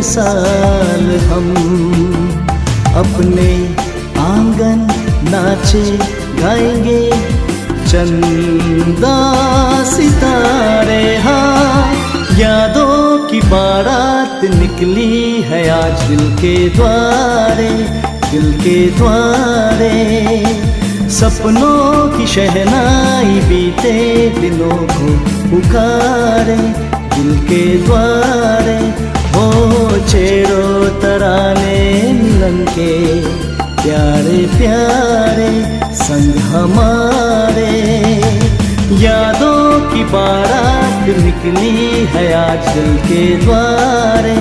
साल हम अपने आंगन नाचे गाएंगे, चंदा सितारे। हाँ, यादों की बारात निकली है आज दिल के द्वारे, दिल के द्वारे। सपनों की शहनाई बीते दिनों को पुकारे, दिल के द्वारे। हो छेड़ो तराने मिलन के, प्यारे प्यारे संग हमारे। यादों की बारात निकली है आज दिल के द्वारे।